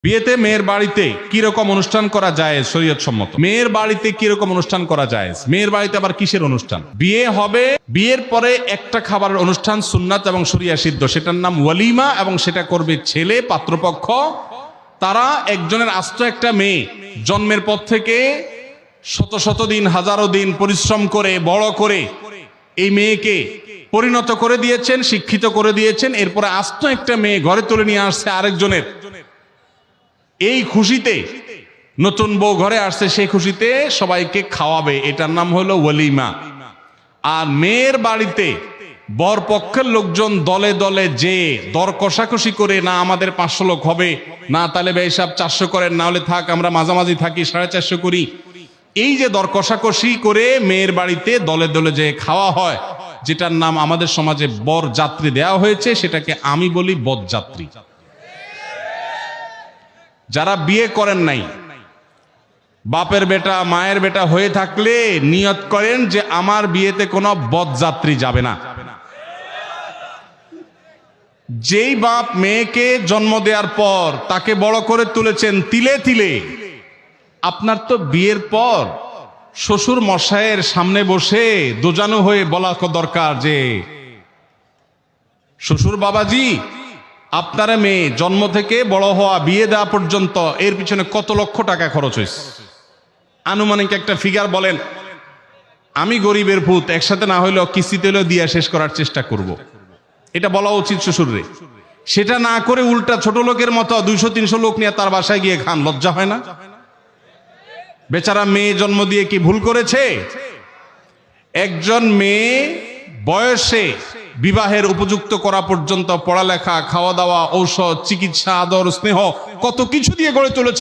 বিয়েতে মেয়ের বাড়িতে কিরকম অনুষ্ঠান করা যায় শরীয়ত সম্মত? মেয়ের বাড়িতে কিরকম অনুষ্ঠান করা যায়? মেয়ের বাড়িতে আবার কিসের অনুষ্ঠান? বিয়ে হবে, বিয়ের পরে একটা খাবারের অনুষ্ঠান সুন্নাত এবং শরিয়া সিদ্ধ, সেটার নাম ওয়ালিমা, এবং সেটা করবে ছেলে পাত্রপক্ষ। তারা একজনের আস্ত একটা মেয়ে জন্মের পর থেকে শত শত দিন হাজারো দিন পরিশ্রম করে বড় করে এই মেয়েকে পরিণত করে দিয়েছেন, শিক্ষিত করে দিয়েছেন। এরপরে আস্ত একটা মেয়ে ঘরে তুলে নিয়ে আসছে আরেকজনের। এই খুশিতে নতুন বউ ঘরে আসছে, সেই খুশিতে সবাইকে খাওয়াবে, এটার নাম হলো ওয়ালিমা। আর মেয়ের বাড়িতে বর পক্ষের লোকজন দলে দলে যে দর কষাকষি করে, না আমাদের 500 লোক হবে, না তাহলে ভাই সাহেব 400 করেন, না হলে থাক আমরা মাঝামাঝি থাকি 450 করি, এই যে দর কষাকষি করে মেয়ের বাড়িতে দলে দলে যে খাওয়া হয়, যেটার নাম আমাদের সমাজে বর যাত্রী দেওয়া হয়েছে, সেটাকে আমি বলি বরযাত্রী। যারা বিয়ে করেন নাই, বাপের বেটা মায়ের বেটা হয়ে থাকলে নিয়ত করেন যে আমার বিয়েতে কোনো বরযাত্রী যাবে না। যেই বাপ মেয়েকে জন্ম দেওয়ার পর তাকে বড় করে তুলেছেন তিলে তিলে, আপনার তো বিয়ের পর শ্বশুর মশাইয়ের সামনে বসে দোজানো হয়ে বলা দরকার যে শ্বশুর বাবাজি, আপনার মেয়ে জন্ম থেকে বড় হওয়া বিয়ে দেওয়া পর্যন্ত এর পিছনে কত লক্ষ টাকা খরচ হয়েছে, আনুমানিক একটা ফিগার বলেন। আমি গরিবের ভূত, একসাথে না হইলেও কিস্তিতে হলেও দিয়া শেষ করার চেষ্টা করব, এটা বলা উচিত শ্বশুররে। সেটা না করে উল্টা ছোট লোকের মতো 200-300 লোক নিয়ে তার বাসায় গিয়ে খান, লজ্জা হয় না? বেচারা মেয়ে জন্ম দিয়ে কি ভুল করেছে? একজন মেয়ে বয়সে বিবাহের উপযুক্ত করা পর্যন্ত পড়ালেখা, খাওয়া দাওয়া, ঔষধ, চিকিৎসা, আদর, স্নেহ কত কিছু দিয়ে গড়ে তুলেছে।